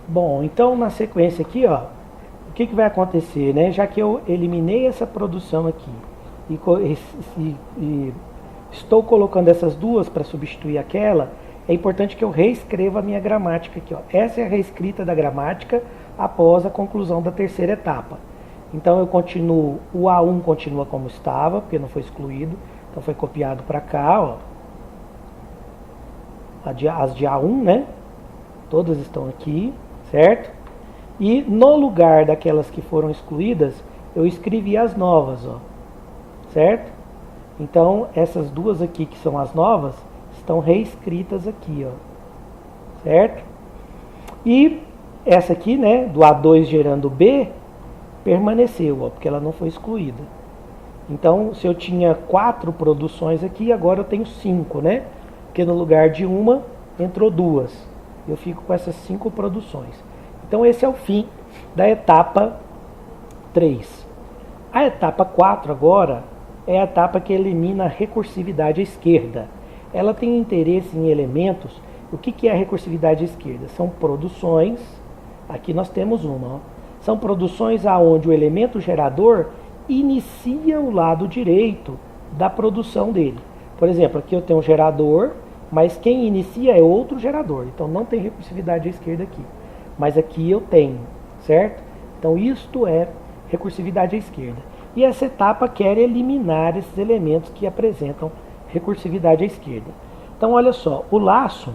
Bom, então na sequência aqui, ó, o que vai acontecer, né? Já que eu eliminei essa produção aqui e estou colocando essas duas para substituir aquela, é importante que eu reescreva a minha gramática aqui, ó. Essa é a reescrita da gramática após a conclusão da terceira etapa. Então eu continuo, o A1 continua como estava, porque não foi excluído, então foi copiado para cá, ó. As de A1, né? Todas estão aqui, certo? E no lugar daquelas que foram excluídas, eu escrevi as novas, ó. Certo? Então, essas duas aqui que são as novas, estão reescritas aqui, ó. Certo? E essa aqui, né, do A2 gerando B, permaneceu, ó, porque ela não foi excluída. Então, se eu tinha 4 produções aqui, agora eu tenho 5, né? Porque no lugar de uma, entrou 2. Eu fico com essas 5 produções. Então, esse é o fim da etapa 3. A etapa 4 agora é a etapa que elimina a recursividade à esquerda. Ela tem interesse em elementos. O que é a recursividade à esquerda? São produções, aqui nós temos uma, ó. São produções aonde o elemento gerador inicia o lado direito da produção dele. Por exemplo, aqui eu tenho um gerador, mas quem inicia é outro gerador. Então não tem recursividade à esquerda aqui. Mas aqui eu tenho, certo? Então isto é recursividade à esquerda. E essa etapa quer eliminar esses elementos que apresentam recursividade à esquerda. Então olha só, o laço,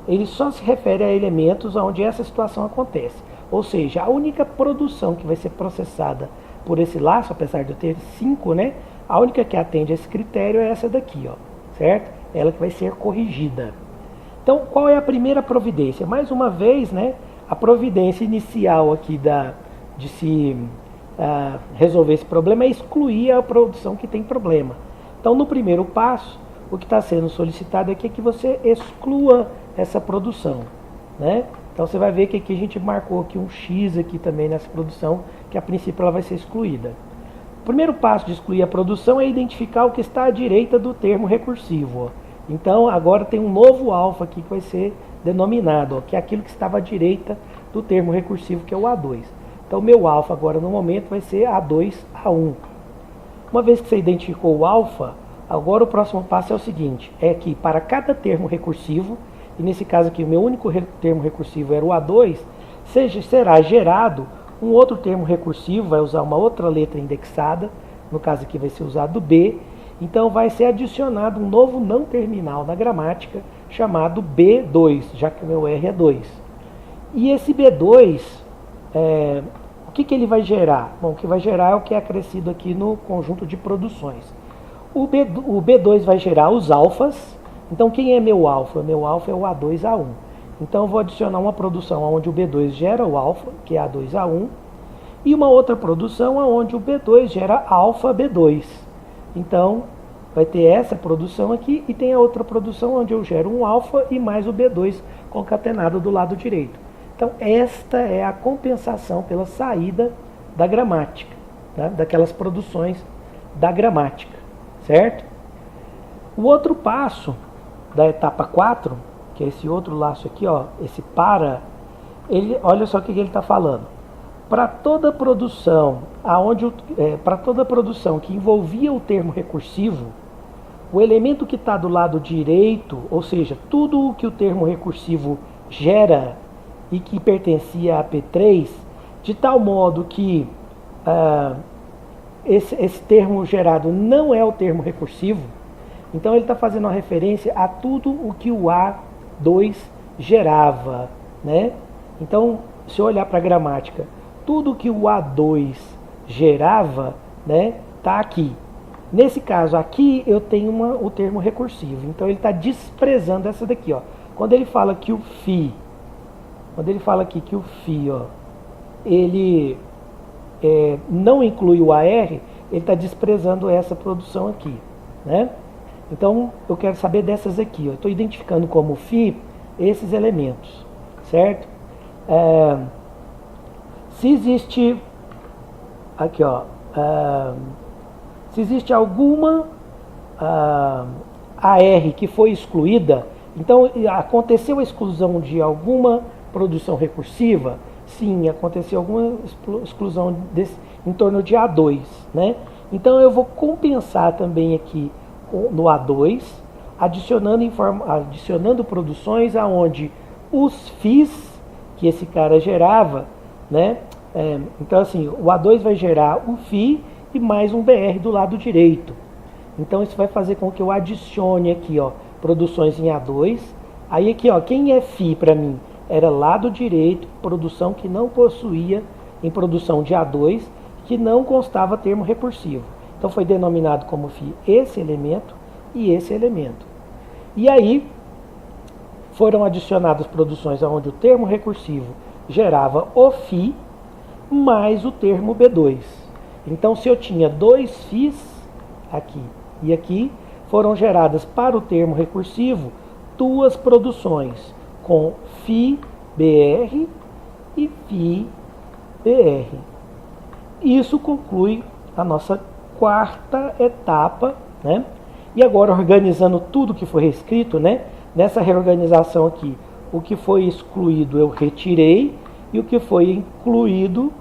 ele só se refere a elementos onde essa situação acontece. Ou seja, a única produção que vai ser processada por esse laço, apesar de eu ter 5, né? A única que atende a esse critério é essa daqui, ó, certo? Ela que vai ser corrigida. Então, qual é a primeira providência? Mais uma vez, né? A providência inicial aqui de se resolver esse problema é excluir a produção que tem problema. Então, no primeiro passo, o que está sendo solicitado aqui é que você exclua essa produção, né? Então você vai ver que aqui a gente marcou aqui um X aqui também nessa produção, que a princípio ela vai ser excluída. O primeiro passo de excluir a produção é identificar o que está à direita do termo recursivo, ó. Então agora tem um novo alfa aqui que vai ser denominado, ó, que é aquilo que estava à direita do termo recursivo, que é o A2. Então o meu alfa agora no momento vai ser A2A1. Uma vez que você identificou o alfa, agora o próximo passo é o seguinte, é que para cada termo recursivo, e nesse caso aqui o meu único termo recursivo era o A2, será gerado um outro termo recursivo, vai usar uma outra letra indexada, no caso aqui vai ser usado B, então vai ser adicionado um novo não terminal na gramática, chamado B2, já que o meu R é 2. E esse B2, o que ele vai gerar? Bom, o que vai gerar é o que é acrescido aqui no conjunto de produções. O B2 vai gerar os alfas. Então quem é meu alfa? Meu alfa é o A2A1. Então eu vou adicionar uma produção onde o B2 gera o alfa, que é A2A1, e uma outra produção onde o B2 gera alfa B2. Então vai ter essa produção aqui e tem a outra produção onde eu gero um alfa e mais o B2 concatenado do lado direito. Então esta é a compensação pela saída da gramática, né? Daquelas produções da gramática, certo? O outro passo da etapa 4, que é esse outro laço aqui, ó, esse para, olha só o que ele está falando. Para toda produção, para toda produção que envolvia o termo recursivo, o elemento que está do lado direito, ou seja, tudo o que o termo recursivo gera e que pertencia a P3, de tal modo que esse termo gerado não é o termo recursivo. Então ele está fazendo uma referência a tudo o que o A2 gerava, né? Então, se eu olhar para a gramática, tudo o que o A2 gerava, né, está aqui. Nesse caso aqui eu tenho o termo recursivo. Então ele está desprezando essa daqui, ó. Quando ele fala que o phi, ó, ele não inclui o AR, ele está desprezando essa produção aqui, né? Então, eu quero saber dessas aqui. Eu estou identificando como phi esses elementos, certo? Se existe, aqui ó, se existe alguma AR que foi excluída, então aconteceu a exclusão de alguma produção recursiva? Sim, aconteceu alguma exclusão em torno de A2, né? Então eu vou compensar também aqui no A2, adicionando produções aonde os FIIs que esse cara gerava, né? Então assim, o A2 vai gerar um FII e mais um BR do lado direito. Então isso vai fazer com que eu adicione aqui, ó, produções em A2. Aí aqui, ó, quem é FII para mim? Era lado direito, produção que não possuía em produção de A2, que não constava termo recursivo. Então foi denominado como FII esse elemento e esse elemento. E aí foram adicionadas produções onde o termo recursivo gerava o FII mais o termo B2. Então se eu tinha dois FIIs aqui e aqui, foram geradas para o termo recursivo duas produções com FII BR e FII BR. Isso conclui a nossa quarta etapa, né? E agora, organizando tudo que foi reescrito, né? Nessa reorganização aqui, o que foi excluído eu retirei e o que foi incluído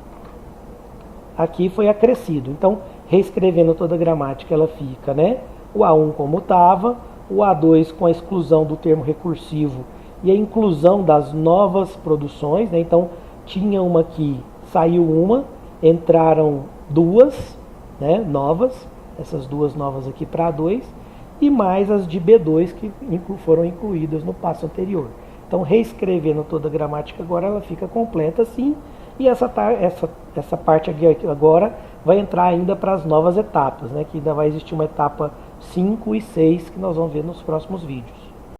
aqui foi acrescido. Então, reescrevendo toda a gramática, ela fica, né? O A1 como estava, o A2 com a exclusão do termo recursivo e a inclusão das novas produções, né? Então, tinha uma aqui, saiu uma, entraram duas, né, novas, essas duas novas aqui para A2, e mais as de B2 que foram incluídas no passo anterior. Então, reescrevendo toda a gramática agora, ela fica completa assim, e essa parte aqui agora vai entrar ainda para as novas etapas, né, que ainda vai existir uma etapa 5 e 6 que nós vamos ver nos próximos vídeos.